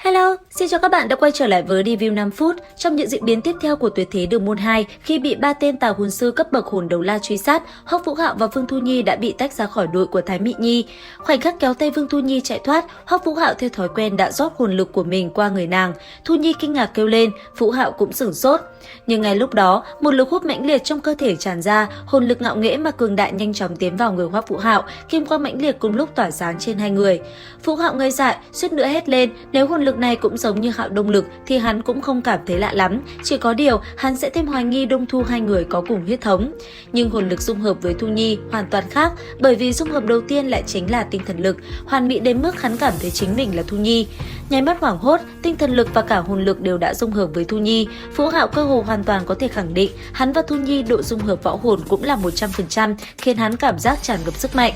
Hello, xin chào các bạn đã quay trở lại với review 5 phút. Trong những diễn biến tiếp theo của tuyệt thế đường môn 2, khi bị ba tên tà hồn sư cấp bậc hồn đấu la truy sát, Hoắc Vũ Hạo và Vương Thu Nhi đã bị tách ra khỏi đội của Thái Mị Nhi. Khoảnh khắc kéo tay Vương Thu Nhi chạy thoát, Hoắc Vũ Hạo theo thói quen đã rót hồn lực của mình qua người nàng. Thu Nhi kinh ngạc kêu lên, Vũ Hạo cũng sửng sốt. Nhưng ngay lúc đó, một lực hút mãnh liệt trong cơ thể tràn ra, hồn lực ngạo nghễ mà cường đại nhanh chóng tiến vào người Hoắc Vũ Hạo, kim quang mãnh liệt cùng lúc tỏa sáng trên hai người. Vũ Hạo ngây dại, suýt nữa hét lên, nếu hồn lực này cũng giống như Hạo Đông lực thì hắn cũng không cảm thấy lạ lắm, chỉ có điều hắn sẽ thêm hoài nghi Đông Thu hai người có cùng huyết thống. Nhưng hồn lực dung hợp với Thu Nhi hoàn toàn khác, bởi vì dung hợp đầu tiên lại chính là tinh thần lực, hoàn mỹ đến mức hắn cảm thấy chính mình là Thu Nhi. Nháy mắt hoảng hốt, tinh thần lực và cả hồn lực đều đã dung hợp với Thu Nhi. Vũ Hạo cơ hồ hoàn toàn có thể khẳng định hắn và Thu Nhi độ dung hợp võ hồn cũng là 100%, khiến hắn cảm giác tràn ngập sức mạnh.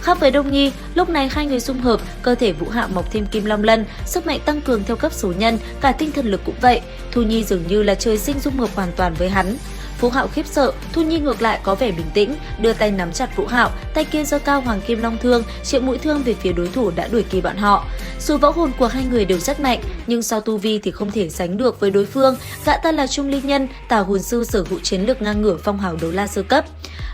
Khác với Đông Nhi, lúc này hai người dung hợp, cơ thể Vũ Hạo mọc thêm kim long lân, sức mạnh tăng cường theo cấp số nhân, cả tinh thần lực cũng vậy. Thu Nhi dường như là trời sinh dung hợp hoàn toàn với hắn. Vũ Hạo khiếp sợ, Thu Nhi ngược lại có vẻ bình tĩnh, đưa tay nắm chặt Vũ Hạo, tay kia giơ cao hoàng kim long thương, triệu mũi thương về phía đối thủ đã đuổi kịp bọn họ. Dù võ hồn của hai người đều rất mạnh, nhưng so tu vi thì không thể sánh được với đối phương. Gã ta là Trung Ly Nhân, tà hồn sư sở hữu chiến lực ngang ngửa phong hào đấu la sơ cấp.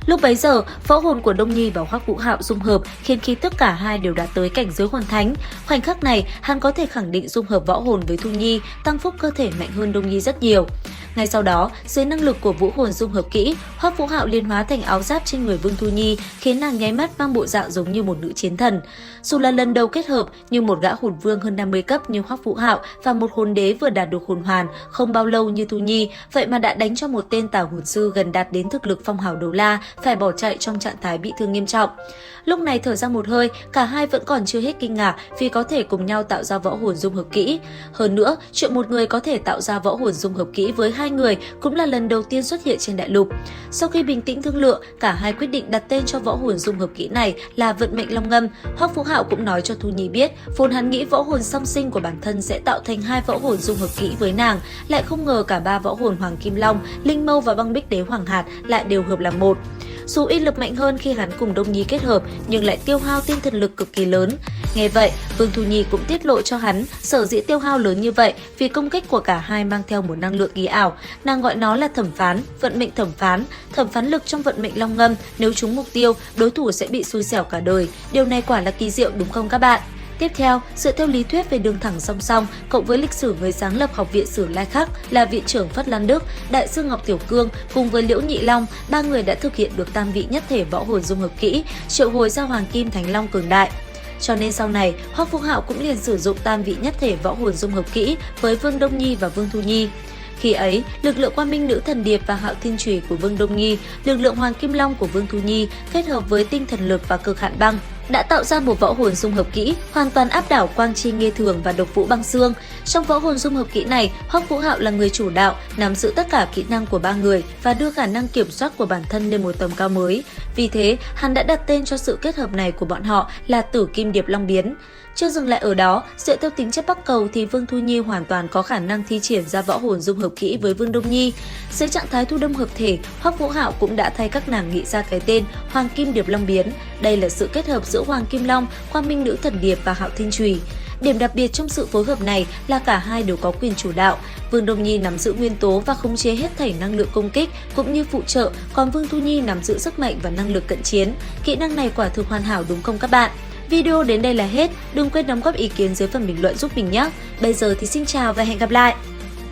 Lúc bấy giờ, võ hồn của Đông Nhi và Hoắc Vũ Hạo dung hợp khiến khí tức cả hai đều đạt tới cảnh giới hồn thánh. Khoảnh khắc này, hắn có thể khẳng định dung hợp võ hồn với Thu Nhi tăng phúc cơ thể mạnh hơn Đông Nhi rất nhiều. Ngay sau đó, dưới năng lực của vũ hồn dung hợp kỹ, Hoắc Vũ Hạo liên hóa thành áo giáp trên người Vương Thu Nhi, khiến nàng nháy mắt mang bộ dạng giống như một nữ chiến thần. Dù là lần đầu kết hợp, nhưng một gã hồn vương hơn 50 cấp như Hoắc Vũ Hạo và một hồn đế vừa đạt được hồn hoàn không bao lâu như Thu Nhi, vậy mà đã đánh cho một tên tà hồn sư gần đạt đến thực lực phong hào đấu la phải bỏ chạy trong trạng thái bị thương nghiêm trọng. Lúc này thở ra một hơi, cả hai vẫn còn chưa hết kinh ngạc vì có thể cùng nhau tạo ra võ hồn dung hợp kỹ. Hơn nữa, chuyện một người có thể tạo ra võ hồn dung hợp kỹ với hai người cũng là lần đầu tiên xuất hiện trên đại lục. Sau khi bình tĩnh thương lượng, cả hai quyết định đặt tên cho võ hồn dung hợp kỹ này là Vận Mệnh Long Ngâm. Hoắc Vũ Hạo cũng nói cho Thu Nhi biết, vốn hắn nghĩ võ hồn song sinh của bản thân sẽ tạo thành hai võ hồn dung hợp kỹ với nàng, lại không ngờ cả ba võ hồn Hoàng Kim Long, Linh Mâu và Băng Bích Đế Hoàng Hạt lại đều hợp làm một. Dù uy lực mạnh hơn khi hắn cùng Đông Nhi kết hợp, nhưng lại tiêu hao tinh thần lực cực kỳ lớn. Nghe vậy, Vương Thu Nhi cũng tiết lộ cho hắn sở dĩ tiêu hao lớn như vậy vì công kích của cả hai mang theo một năng lượng kỳ ảo. Nàng gọi nó là thẩm phán, vận mệnh thẩm phán lực trong vận mệnh long ngâm. Nếu trúng mục tiêu, đối thủ sẽ bị xui xẻo cả đời. Điều này quả là kỳ diệu đúng không các bạn? Tiếp theo, dựa theo lý thuyết về đường thẳng song song, cộng với lịch sử người sáng lập Học viện Sử Lai Khắc là viện trưởng Phất Lan Đức, Đại sư Ngọc Tiểu Cương cùng với Liễu Nhị Long, ba người đã thực hiện được tam vị nhất thể võ hồn dung hợp kỹ, triệu hồi ra Hoàng Kim Thánh Long cường đại. Cho nên sau này, Hoắc Vũ Hạo cũng liền sử dụng tam vị nhất thể võ hồn dung hợp kỹ với Vương Đông Nhi và Vương Thu Nhi. Khi ấy, lực lượng Quang Minh Nữ Thần Điệp và Hạo Thiên Chủy của Vương Đông Nhi, lực lượng Hoàng Kim Long của Vương Thu Nhi kết hợp với tinh thần lực và cực hạn băng đã tạo ra một võ hồn dung hợp kỹ hoàn toàn áp đảo Quang Chi Nghê Thường và Độc Vũ Băng Xương. Trong võ hồn dung hợp kỹ này, Hoắc Vũ Hạo là người chủ đạo, nắm giữ tất cả kỹ năng của ba người và đưa khả năng kiểm soát của bản thân lên một tầm cao mới. Vì thế, hắn đã đặt tên cho sự kết hợp này của bọn họ là Tử Kim Điệp Long Biến. Chưa dừng lại ở đó, dựa theo tính chất bắc cầu thì Vương Thu Nhi hoàn toàn có khả năng thi triển ra võ hồn dung hợp kỹ với Vương Đông Nhi. Dưới trạng thái thu đông hợp thể, Hoắc Vũ Hạo cũng đã thay các nàng nghĩ ra cái tên Hoàng Kim Điệp Long Biến. Đây là sự kết hợp giữa Hoàng Kim Long, Quang Minh Nữ Thần Điệp và Hạo Thiên Chủy. Điểm đặc biệt trong sự phối hợp này là cả hai đều có quyền chủ đạo. Vương Đông Nhi nắm giữ nguyên tố và khống chế hết thảy năng lượng công kích cũng như phụ trợ, còn Vương Thu Nhi nắm giữ sức mạnh và năng lực cận chiến. Kỹ năng này quả thực hoàn hảo đúng không các bạn? Video đến đây là hết, đừng quên đóng góp ý kiến dưới phần bình luận giúp mình nhé. Bây giờ thì xin chào và hẹn gặp lại!